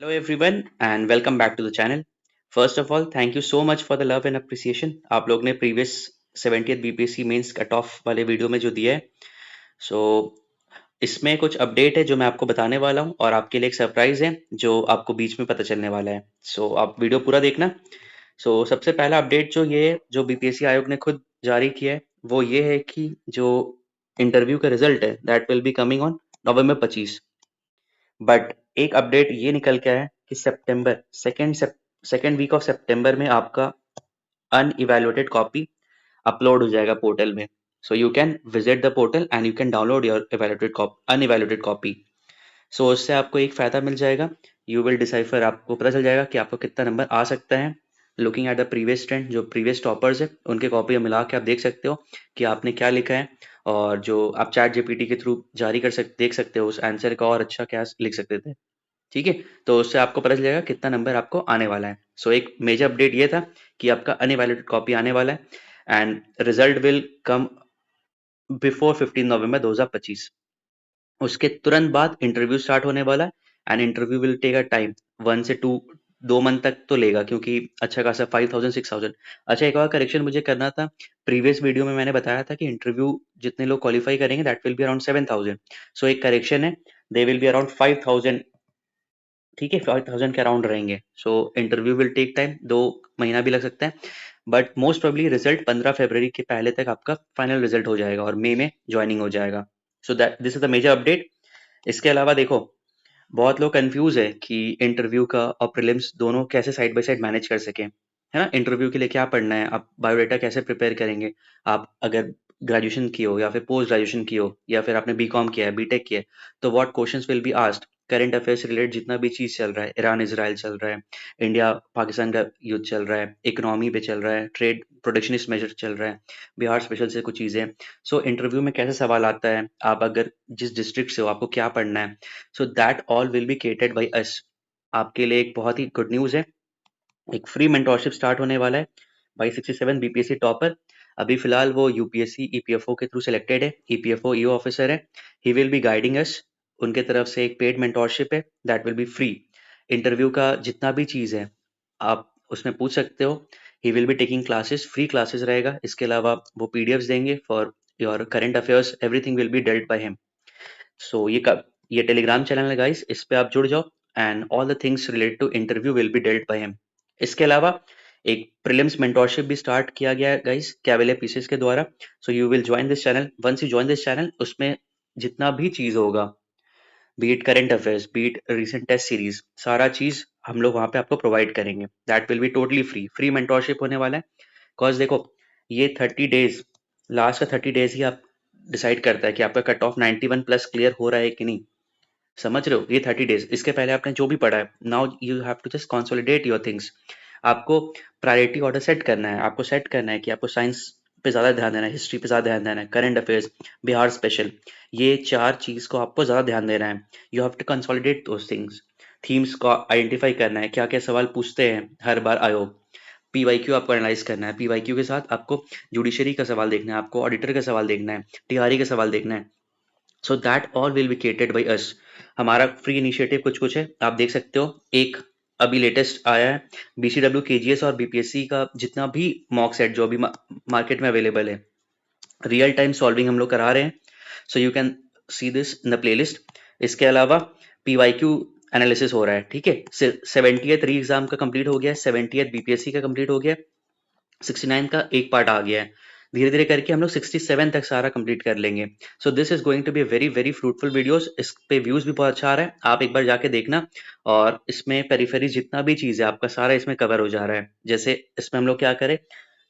Hello everyone and welcome back to the channel. First of all, thank you so much for the love and appreciation. आप लोग ने previous 70th BPSC mains cut off वाले video में जो दिया है, सो इसमें कुछ अपडेट है जो मैं आपको बताने वाला हूँ और आपके लिए एक सरप्राइज है जो आपको बीच में पता चलने वाला है। सो आप वीडियो पूरा देखना। सबसे पहला अपडेट जो ये जो बीपीएससी आयोग ने खुद जारी किया है वो ये है कि जो इंटरव्यू का रिजल्ट है that will be coming on November 25। But एक अपडेट ये निकल के आया है कि सितंबर सेकेंड वीक ऑफ सितंबर में आपका अनइवैल्यूएटेड कॉपी अपलोड हो जाएगा पोर्टल में। So you can visit the portal and you can download your unevaluated copy. सो उससे आपको एक फायदा मिल जाएगा। यू विल डिसाइफर, आपको पता चल जाएगा कि आपको कितना नंबर आ सकता है। Looking at the previous trend, जो प्रीवियस टॉपर्स है उनके कॉपी मिला के आप देख सकते हो कि आपने क्या लिखा है, और जो आप चैट जीपीटी के थ्रू जारी कर सकते देख सकते हो उस आंसर का और अच्छा क्या लिख सकते थे। ठीक है, तो उससे आपको पता चल जाएगा कितना नंबर आपको आने वाला है। एक मेजर अपडेट ये था कि आपका अनवैलिड कॉपी आने वाला है and result will come before 15 November 2025। उसके तुरंत बाद इंटरव्यू स्टार्ट होने वाला है and interview will take a time 1 से 2 मंथ तक तो लेगा, क्योंकि अच्छा खासा 5000 6000। अच्छा, एक और करेक्शन मुझे करना था। प्रीवियस वीडियो में मैंने बताया था कि इंटरव्यू जितने लोग क्वालिफाई करेंगे दैट विल बी अराउंड 7000। एक करेक्शन है, दे विल बी अराउंड 5000। ठीक है, 5000 के अराउंड रहेंगे। इंटरव्यू विल टेक टाइम, 2 महीना भी लग सकता है, बट मोस्ट प्रोबेबली रिजल्ट 15 फरवरी के पहले तक आपका फाइनल रिजल्ट हो जाएगा और मई में ज्वाइनिंग हो जाएगा। That this is the major update. इसके अलावा देखो, बहुत लोग कंफ्यूज है कि इंटरव्यू का और प्रीलिम्स दोनों कैसे साइड बाय साइड मैनेज कर सके, है ना। इंटरव्यू के लिए क्या पढ़ना है, आप बायोडाटा कैसे प्रिपेयर करेंगे। आप अगर ग्रेजुएशन की हो या फिर पोस्ट ग्रेजुएशन की हो या फिर आपने बीकॉम किया है, बीटेक किया है, तो what questions will be asked. Current affair से रिलेटेड जितना भी चीज चल रहा है, ईरान इसराइल चल रहा है, इंडिया पाकिस्तान का युद्ध चल रहा है, इकोनॉमी पे चल रहा है, ट्रेड प्रोटेक्शनिस्ट मेजर चल रहा है, बिहार स्पेशल से कुछ चीजें। इंटरव्यू में कैसे सवाल आता है, आप अगर जिस डिस्ट्रिक्ट से हो आपको क्या पढ़ना है, that all will be catered by us. आपके लिए एक बहुत ही गुड न्यूज़ है, एक फ्री मेंटोरशिप स्टार्ट होने वाला है बाई 67 बीपीएससी टॉपर। अभी फिलहाल वो यूपीएससी ईपीएफओ के थ्रू सिलेक्टेड है, ईपीएफओ ईओ ऑफिसर है। ही विल बी गाइडिंग अस। उनके तरफ से एक पेड मेंटोरशिप है that will B free. Interview का जितना भी चीज़ है आप उसमें पूछ सकते हो। He will be taking classes, free classes रहेगा। इसके अलावा वो पीडीएफ्स देंगे for your current affairs, everything will be dealt by him. ये टेलीग्राम चैनल है गाइस, इस पे आप जुड़ जाओ and all the things related to interview will be dealt by him. इसके अलावा एक प्रीलिम्स मेंटोरशिप भी स्टार्ट किया गया है गाइस कैवेलिया पीसीएस के द्वारा। You will join this channel, once you join this channel उसमें जितना भी चीज होगा, be it current affairs, be it recent test series, सारा चीज हम लोग वहां पे आपको प्रोवाइड करेंगे। That will be totally free, free mentorship होने वाला है। बिकॉज देखो, ये 30 डेज, लास्ट का 30 डेज ही आप डिसाइड करता है कि आपका कट ऑफ 91 प्लस क्लियर हो रहा है कि नहीं। समझ रहे हो, ये 30 डेज, इसके पहले आपने जो भी पढ़ा है, now you have to just consolidate your things. आपको प्रायोरिटी ऑर्डर सेट करना है, आपको सेट करना है कि आपको साइंस पे ज्यादा ध्यान देना है, हिस्ट्री पे ज्यादा ध्यान देना है, करंट अफेयर्स, बिहार स्पेशल, ये चार चीज को आपको ज्यादा ध्यान देना है। You have to consolidate those things. Themes को आइडेंटिफाई करना है, क्या क्या सवाल पूछते हैं हर बार आयोग। पीवाईक्यू आपको एनालाइज करना है, पीवाईक्यू के साथ आपको जुडिशरी का सवाल देखना है, आपको ऑडिटर का सवाल देखना है, टीआरई का सवाल देखना है। That all will be created by us. हमारा फ्री इनिशिएटिव कुछ कुछ है, आप देख सकते हो। एक अभी लेटेस्ट आया है, बीसीडब्ल्यू केजीएस और बीपीएससी का जितना भी मॉक सेट जो अभी मार्केट में अवेलेबल है, रियल टाइम सॉल्विंग हम लोग करा रहे हैं। You can see this in the playlist. इसके अलावा पीवाईक्यू एनालिसिस हो रहा है, ठीक है। 70th री एग्जाम का कंप्लीट हो गया है, 70th बीपीएससी का कंप्लीट हो गया है, 69 का एक पार्ट आ गया है। धीरे धीरे करके हम लोग 67 तक सारा कंप्लीट कर लेंगे। This is going to be very very fruitful videos. इस पे व्यूज भी बहुत अच्छा आ रहा है, आप एक बार जाके देखना। और इसमें पेरिफेरी जितना भी चीज है आपका सारा इसमें कवर हो जा रहा है। जैसे इसमें हम लोग क्या करें,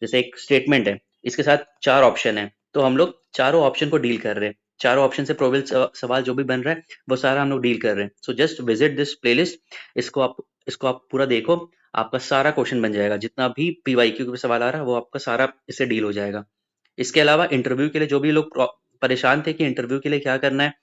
जैसे एक स्टेटमेंट है, इसके साथ 4 ऑप्शन है, तो हम लोग चारों ऑप्शन को डील कर रहे हैं। चारों ऑप्शन से प्रोबेबल सवाल जो भी बन रहा है वो सारा हम लोग डील कर रहे हैं। Just visit this playlist. इसको आप पूरा देखो, आपका सारा क्वेश्चन बन जाएगा। जितना भी पीवाईक्यू पे सवाल आ रहा है वो आपका सारा इससे डील हो जाएगा। इसके अलावा इंटरव्यू के लिए जो भी लोग परेशान थे कि इंटरव्यू के लिए क्या करना है,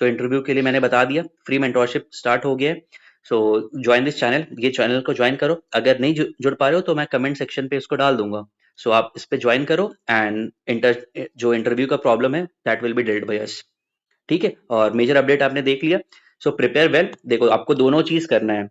इंटरव्यू के लिए मैंने बता दिया, फ्री मेंटोरशिप स्टार्ट हो गया है। ज्वाइन दिस चैनल, ये चैनल को ज्वाइन करो। अगर नहीं जुड़ पा रहे हो तो मैं कमेंट सेक्शन पे इसको डाल दूंगा। आप इस पे ज्वाइन करो एंड जो इंटरव्यू का प्रॉब्लम है that will be dealt by us. ठीक है, और मेजर अपडेट आपने देख लिया। Prepare well. देखो, आपको दोनों चीज करना है,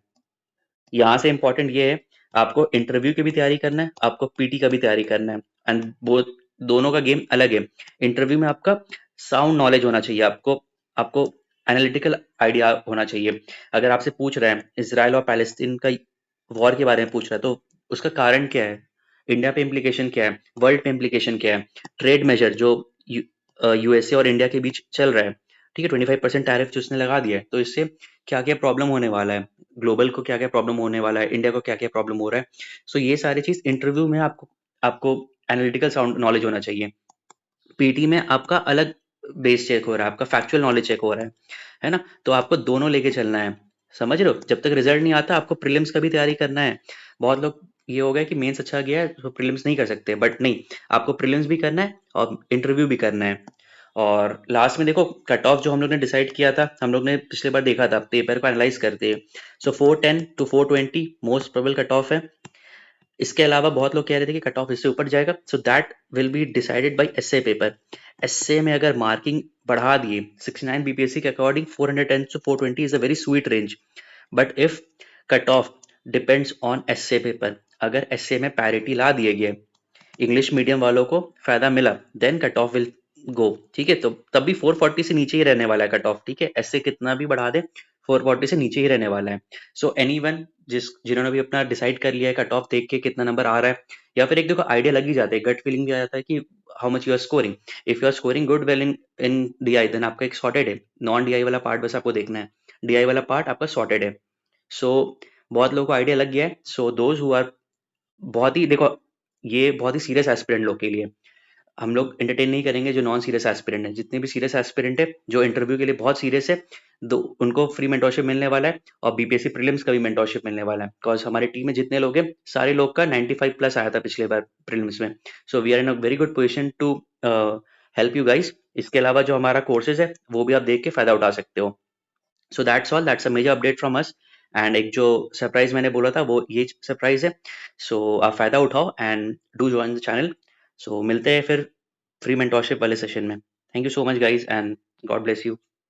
यहाँ से इंपॉर्टेंट ये है, आपको इंटरव्यू की भी तैयारी करना है, आपको पीटी का भी तैयारी करना है, एंड बोथ दोनों का गेम अलग है। इंटरव्यू में आपका साउंड नॉलेज होना चाहिए, आपको आपको एनालिटिकल आइडिया होना चाहिए। अगर आपसे पूछ रहे हैं इसराइल और पैलेस्टीन का वॉर के बारे में पूछ रहा है, तो उसका कारण क्या है, इंडिया पे इम्प्लीकेशन क्या है, वर्ल्ड पे इम्प्लीकेशन क्या है, ट्रेड मेजर जो यूएसए और इंडिया के बीच चल रहा है, ठीक है, 25% टैरिफ जो उसने लगा दिया है, तो इससे क्या क्या प्रॉब्लम होने वाला है, ग्लोबल को क्या क्या प्रॉब्लम होने वाला है, इंडिया को क्या क्या प्रॉब्लम हो रहा है। सो ये सारी चीज इंटरव्यू में आपको आपको एनालिटिकल साउंड नॉलेज होना चाहिए। पीटी में आपका अलग बेस चेक हो रहा है, आपका फैक्चुअल नॉलेज चेक हो रहा है ना। तो आपको दोनों लेके चलना है, समझ रहे हो। जब तक रिजल्ट नहीं आता आपको प्रीलिम्स का भी तैयारी करना है। बहुत लोग ये हो गया कि मेंस अच्छा गया है तो प्रीलिम्स नहीं कर सकते, बट नहीं, आपको प्रीलिम्स भी करना है और इंटरव्यू भी करना है। और लास्ट में देखो, कट ऑफ जो हम लोग ने डिसाइड किया था, हम लोग ने पिछले बार देखा था, पेपर को एनालाइज करते। So 410 to 420 most probable cut off है। इसके अलावा बहुत लोग कह रहे थे कि कट ऑफ इससे ऊपर जाएगा, so that will be decided by SA paper. SA में अगर मार्किंग बढ़ा दिए 69 बीपीएससी के according, 410 to 420 is a very sweet range. But if cut off depends on SA paper, अगर एसए में पैरिटी ला दिए गए, इंग्लिश मीडियम वालों को फायदा मिला, then cut off will go, ठीक है। तो तब भी 440 से नीचे ही रहने वाला है कट ऑफ, ठीक है, ऐसे कितना भी बढ़ा दे 440 से नीचे ही रहने वाला है। सो एनीवन जिन्होंने भी अपना डिसाइड कर लिया है कट ऑफ देख के कितना नंबर आ रहा है, या फिर एक देखो आइडिया लग ही जाता है, गट फीलिंग भी आ जाता है कि how much you are scoring. If you are scoring good well in DI, then आपका एक सॉर्टेड है। नॉन डीआई वाला पार्ट बस आपको देखना है, डीआई वाला पार्ट आपका सॉर्टेड है। सो बहुत लोगों को आइडिया लग गया है। सो दोज हु आर, बहुत ही देखो, ये बहुत ही सीरियस एस्पिरेंट लोग के लिए, हम लोग एंटरटेन नहीं करेंगे जो नॉन सीरियस एस्पिरेंट है। जितने भी सीरियस एस्पिरेंट है जो इंटरव्यू के लिए बहुत सीरियस है, दो उनको फ्री मेंटोरशिप मिलने वाला है, और बीपीएससी प्रीलिम्स का भी मेंटोरशिप मिलने वाला है। बिकॉज हमारी टीम में जितने लोग हैं, सारे लोग का 95 प्लस आया था पिछले बार प्रीलिम्स में। So we are in a very good position to help you guys. इसके अलावा जो हमारा कोर्सेज है वो भी आप देख के फायदा उठा सकते हो। So that's all, that's a major update from us. And एक जो सरप्राइज मैंने बोला था वो ये सरप्राइज है। सो आप फायदा उठाओ and do join the channel. So मिलते हैं फिर फ्री मेंटोरशिप वाले सेशन में। Thank you so much guys and god bless you.